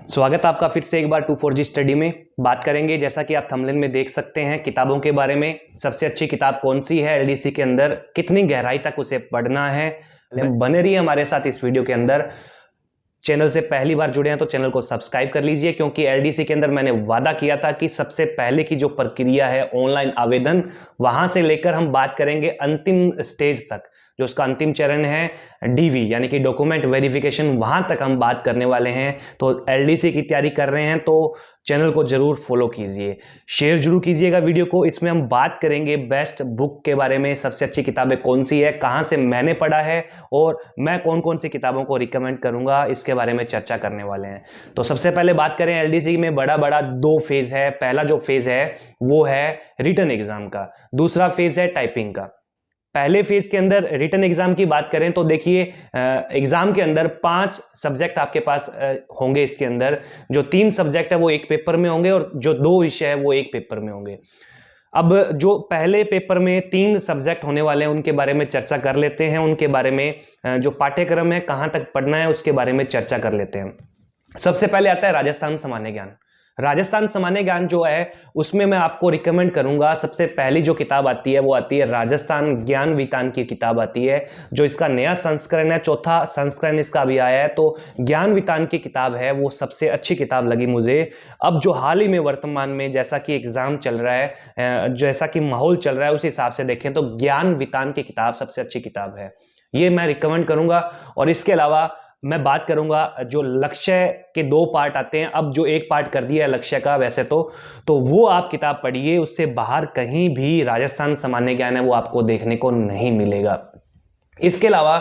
स्वागत है आपका फिर से एक बार 24G स्टडी में। बात करेंगे जैसा कि आप थंबनेल में देख सकते हैं किताबों के बारे में। सबसे अच्छी किताब कौन सी है एलडीसी के अंदर, कितनी गहराई तक उसे पढ़ना है। बने रहिए हमारे साथ इस वीडियो के अंदर। चैनल से पहली बार जुड़े हैं तो चैनल को सब्सक्राइब कर लीजिए, क्योंकि एलडीसी के अंदर मैंने वादा किया था कि सबसे पहले की जो प्रक्रिया है ऑनलाइन आवेदन, वहां से लेकर हम बात करेंगे अंतिम स्टेज तक, जो उसका अंतिम चरण है डीवी यानी कि डॉक्यूमेंट वेरिफिकेशन, वहां तक हम बात करने वाले हैं। तो एलडीसी की तैयारी कर रहे हैं तो चैनल को जरूर फॉलो कीजिए, शेयर जरूर कीजिएगा वीडियो को। इसमें हम बात करेंगे बेस्ट बुक के बारे में, सबसे अच्छी किताबें कौन सी है, कहां से मैंने पढ़ा है और मैं कौन कौन सी किताबों को रिकमेंड करूंगा, इसके बारे में चर्चा करने वाले हैं। तो सबसे पहले बात करें, एलडीसी में बड़ा बड़ा दो फेज है। पहला जो फेज है वो है रिटन एग्जाम का, दूसरा फेज है टाइपिंग का। पहले फेज के अंदर रिटन एग्जाम की बात करें तो देखिए, एग्जाम के अंदर 5 सब्जेक्ट आपके पास होंगे। इसके अंदर जो 3 सब्जेक्ट है वो एक पेपर में होंगे और जो 2 विषय है वो एक पेपर में होंगे। अब जो पहले पेपर में 3 सब्जेक्ट होने वाले हैं उनके बारे में चर्चा कर लेते हैं। उनके बारे में जो पाठ्यक्रम है, कहां तक पढ़ना है, उसके बारे में चर्चा कर लेते हैं। सबसे पहले आता है राजस्थान सामान्य ज्ञान। राजस्थान सामान्य ज्ञान जो है उसमें मैं आपको रिकमेंड करूंगा, सबसे पहली जो किताब आती है वो आती है राजस्थान ज्ञान वितान की किताब आती है, जो इसका नया संस्करण है, चौथा संस्करण इसका अभी आया है। तो ज्ञान वितान की किताब है वो सबसे अच्छी किताब लगी मुझे। अब जो हाल ही में वर्तमान में जैसा कि एग्जाम चल रहा है, जैसा कि माहौल चल रहा है, उस हिसाब से देखें तो ज्ञान वितान की किताब सबसे अच्छी किताब है, ये मैं रिकमेंड करूंगा। और इसके अलावा मैं बात करूंगा जो लक्ष्य के 2 पार्ट आते हैं, अब जो एक पार्ट कर दिया है लक्ष्य का वैसे तो वो आप किताब पढ़िए, उससे बाहर कहीं भी राजस्थान सामान्य ज्ञान है वो आपको देखने को नहीं मिलेगा। इसके अलावा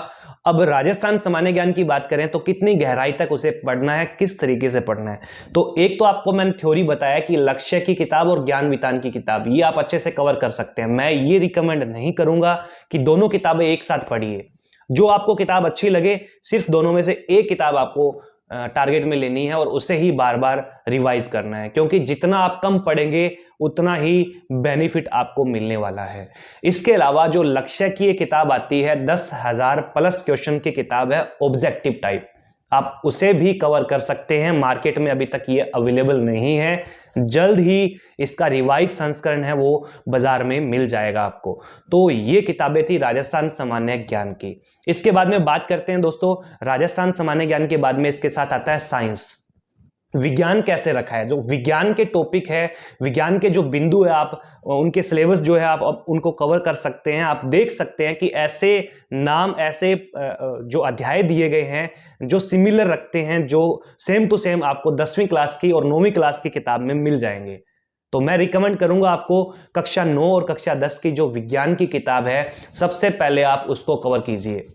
अब राजस्थान सामान्य ज्ञान की बात करें तो कितनी गहराई तक उसे पढ़ना है, किस तरीके से पढ़ना है। तो एक तो आपको मैंने थ्योरी बताया कि लक्ष्य की किताब और ज्ञान वितान की किताब ये आप अच्छे से कवर कर सकते हैं। मैं ये रिकमेंड नहीं करूंगा कि दोनों किताबें एक साथ पढ़िए। जो आपको किताब अच्छी लगे, सिर्फ दोनों में से एक किताब आपको टारगेट में लेनी है और उसे ही बार बार रिवाइज करना है, क्योंकि जितना आप कम पढ़ेंगे उतना ही बेनिफिट आपको मिलने वाला है। इसके अलावा जो लक्ष्य की एक किताब आती है 10,000 प्लस क्वेश्चन की किताब है ऑब्जेक्टिव टाइप, आप उसे भी कवर कर सकते हैं। मार्केट में अभी तक ये अवेलेबल नहीं है, जल्द ही इसका रिवाइज संस्करण है वो बाजार में मिल जाएगा आपको। तो ये किताबें थी राजस्थान सामान्य ज्ञान की। इसके बाद में बात करते हैं दोस्तों, राजस्थान सामान्य ज्ञान के बाद में इसके साथ आता है साइंस, विज्ञान कैसे रखा है। जो विज्ञान के टॉपिक है, विज्ञान के जो बिंदु है, आप उनके सिलेबस जो है आप उनको कवर कर सकते हैं। आप देख सकते हैं कि ऐसे नाम, ऐसे जो अध्याय दिए गए हैं जो सिमिलर रखते हैं, जो सेम टू सेम आपको 10वीं क्लास की और 9वीं क्लास की किताब में मिल जाएंगे। तो मैं रिकमेंड करूंगा आपको कक्षा 9 और कक्षा 10 की जो विज्ञान की किताब है, सबसे पहले आप उसको कवर कीजिए।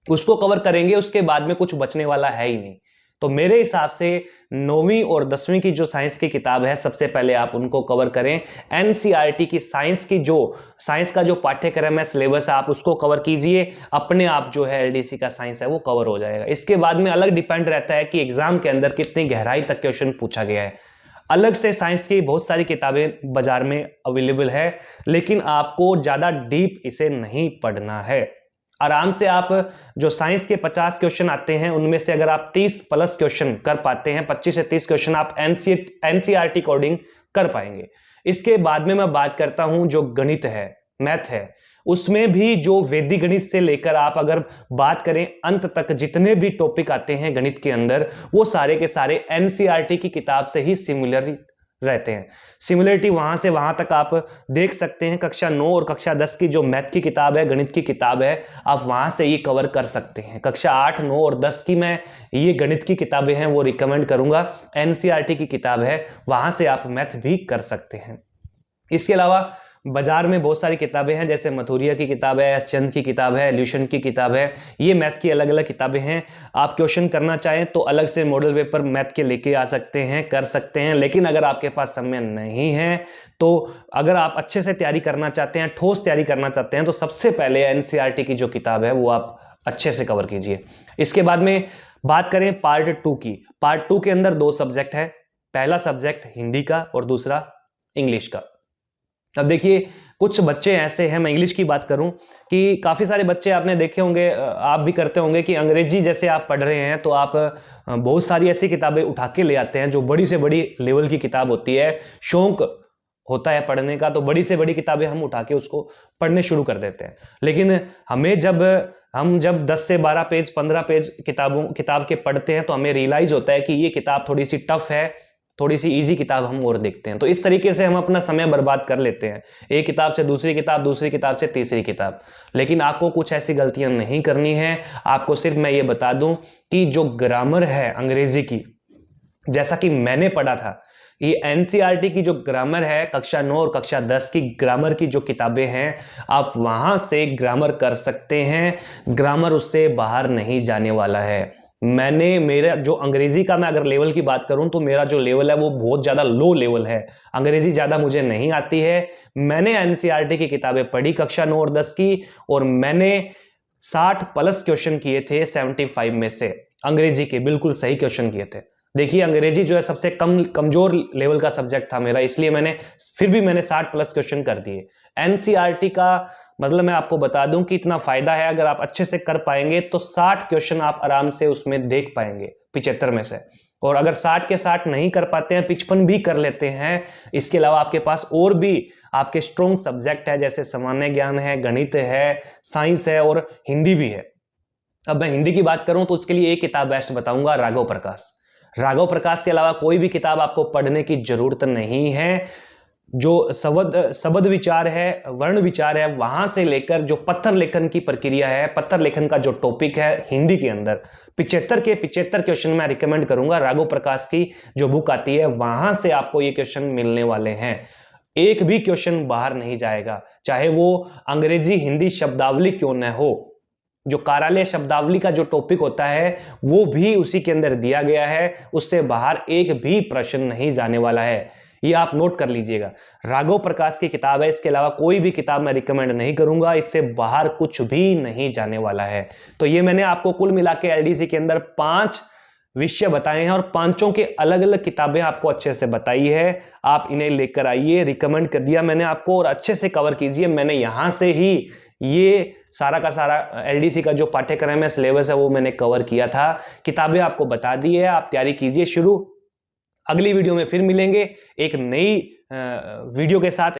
उसको कवर करेंगे उसके बाद में कुछ बचने वाला है ही नहीं। तो मेरे हिसाब से 9वीं और 10वीं की जो साइंस की किताब है, सबसे पहले आप उनको कवर करें। एनसीईआरटी की साइंस की जो साइंस का जो पाठ्यक्रम है, सिलेबस है, आप उसको कवर कीजिए। अपने आप जो है एलडीसी का साइंस है वो कवर हो जाएगा। इसके बाद में अलग डिपेंड रहता है कि एग्जाम के अंदर कितनी गहराई तक क्वेश्चन पूछा गया है। अलग से साइंस की बहुत सारी किताबें बाजार में अवेलेबल है, लेकिन आपको ज्यादा डीप इसे नहीं पढ़ना है। आराम से आप जो साइंस के 50 क्वेश्चन आते हैं उनमें से अगर आप 30 प्लस क्वेश्चन कर पाते हैं, 25 से 30 क्वेश्चन आप एनसीईआरटी कोडिंग कर पाएंगे। इसके बाद में मैं बात करता हूं जो गणित है, मैथ है, उसमें भी जो वैदिक गणित से लेकर आप अगर बात करें अंत तक जितने भी टॉपिक आते हैं गणित के अंदर, वो सारे के सारे एनसीईआरटी की किताब से ही सिमिलर रहते हैं। सिमिलरिटी वहां से वहां तक आप देख सकते हैं। कक्षा 9 और कक्षा 10 की जो मैथ की किताब है, गणित की किताब है, आप वहां से ये कवर कर सकते हैं। कक्षा 8, 9 और 10 की मैं ये गणित की किताबें हैं वो रिकमेंड करूंगा। एनसीईआरटी की किताब है, वहां से आप मैथ भी कर सकते हैं। इसके अलावा बाजार में बहुत सारी किताबें हैं, जैसे मथुरिया की किताब है, एस चंद की किताब है, ल्यूशन की किताब है। ये मैथ की अलग अलग किताबें हैं। आप क्वेश्चन करना चाहें तो अलग से मॉडल पेपर मैथ के लेके आ सकते हैं, कर सकते हैं। लेकिन अगर आपके पास समय नहीं है, तो अगर आप अच्छे से तैयारी करना चाहते हैं, ठोस तैयारी करना चाहते हैं, तो सबसे पहले एनसीईआरटी की जो किताब है वो आप अच्छे से कवर कीजिए। इसके बाद में बात करें पार्ट 2 की। पार्ट 2 के अंदर 2 सब्जेक्ट है, पहला सब्जेक्ट हिंदी का और दूसरा इंग्लिश का। अब देखिए कुछ बच्चे ऐसे हैं, मैं इंग्लिश की बात करूं कि काफ़ी सारे बच्चे आपने देखे होंगे, आप भी करते होंगे कि अंग्रेजी जैसे आप पढ़ रहे हैं तो आप बहुत सारी ऐसी किताबें उठा के ले आते हैं जो बड़ी से बड़ी लेवल की किताब होती है। शौक होता है पढ़ने का तो बड़ी से बड़ी किताबें हम उठा के उसको पढ़ने शुरू कर देते हैं। लेकिन हमें हम जब 10 से 12 पेज 15 पेज किताब के पढ़ते हैं तो हमें रियलाइज होता है कि ये किताब थोड़ी सी टफ है, थोड़ी सी इजी किताब हम और देखते हैं। तो इस तरीके से हम अपना समय बर्बाद कर लेते हैं, एक किताब से दूसरी किताब, दूसरी किताब से तीसरी किताब। लेकिन आपको कुछ ऐसी गलतियां नहीं करनी है। आपको सिर्फ मैं ये बता दूं कि जो ग्रामर है अंग्रेजी की, जैसा कि मैंने पढ़ा था, ये एनसीईआरटी की जो ग्रामर है कक्षा 9 और कक्षा 10 की ग्रामर की जो किताबें हैं, आप वहां से ग्रामर कर सकते हैं। ग्रामर उससे बाहर नहीं जाने वाला है। मेरा जो अंग्रेजी का मैं अगर लेवल की बात करूं तो मेरा जो लेवल है वो बहुत ज़्यादा लो लेवल है। अंग्रेजी ज़्यादा मुझे नहीं आती है। मैंने एनसीईआरटी की किताबें पढ़ी कक्षा 9 और 10 की, और मैंने 60 प्लस क्वेश्चन किए थे 75 में से। अंग्रेजी के बिल्कुल सही क्वेश्चन किए थे। देखिए अंग्रेजी जो है सबसे कमजोर लेवल का सब्जेक्ट था मेरा, इसलिए मैंने 60 प्लस क्वेश्चन कर दिए। एनसीईआरटी का मतलब मैं आपको बता दूं कि इतना फायदा है, अगर आप अच्छे से कर पाएंगे तो 60 क्वेश्चन आप आराम से उसमें देख पाएंगे 75 में से। और अगर 60 के 60 नहीं कर पाते हैं, 55 भी कर लेते हैं, इसके अलावा आपके पास और भी आपके स्ट्रॉन्ग सब्जेक्ट है, जैसे सामान्य ज्ञान है, गणित है, साइंस है और हिंदी भी है। अब मैं हिंदी की बात करूं तो उसके लिए एक किताब बेस्ट बताऊंगा, राघव प्रकाश। राघव प्रकाश के अलावा कोई भी किताब आपको पढ़ने की जरूरत नहीं है। जो शब्द विचार है, वर्ण विचार है, वहां से लेकर जो पत्थर लेखन की प्रक्रिया है, पत्थर लेखन का जो टॉपिक है हिंदी के अंदर, 75 के 75 क्वेश्चन मैं रिकमेंड करूंगा। राघव प्रकाश की जो बुक आती है वहां से आपको ये क्वेश्चन मिलने वाले हैं। एक भी क्वेश्चन बाहर नहीं जाएगा, चाहे वो अंग्रेजी हिंदी शब्दावली क्यों न हो। जो कार्यालय शब्दावली का जो टॉपिक होता है वो भी उसी के अंदर दिया गया है, उससे बाहर एक भी प्रश्न नहीं जाने वाला है। ये आप नोट कर लीजिएगा। राघव प्रकाश की किताब है, इसके अलावा कोई भी किताब मैं रिकमेंड नहीं करूंगा, इससे बाहर कुछ भी नहीं जाने वाला है। तो ये मैंने आपको कुल मिला के एलडीसी के अंदर 5 विषय बताए हैं और पांचों के अलग अलग किताबें आपको अच्छे से बताई है। आप इन्हें लेकर आइए, रिकमेंड कर दिया मैंने आपको, और अच्छे से कवर कीजिए। मैंने यहां से ही ये सारा का सारा एलडीसी का जो पाठ्यक्रम है, सिलेबस है, वो मैंने कवर किया था। किताबें आपको बता दी है, आप तैयारी कीजिए शुरू। अगली वीडियो में फिर मिलेंगे एक नई वीडियो के साथ।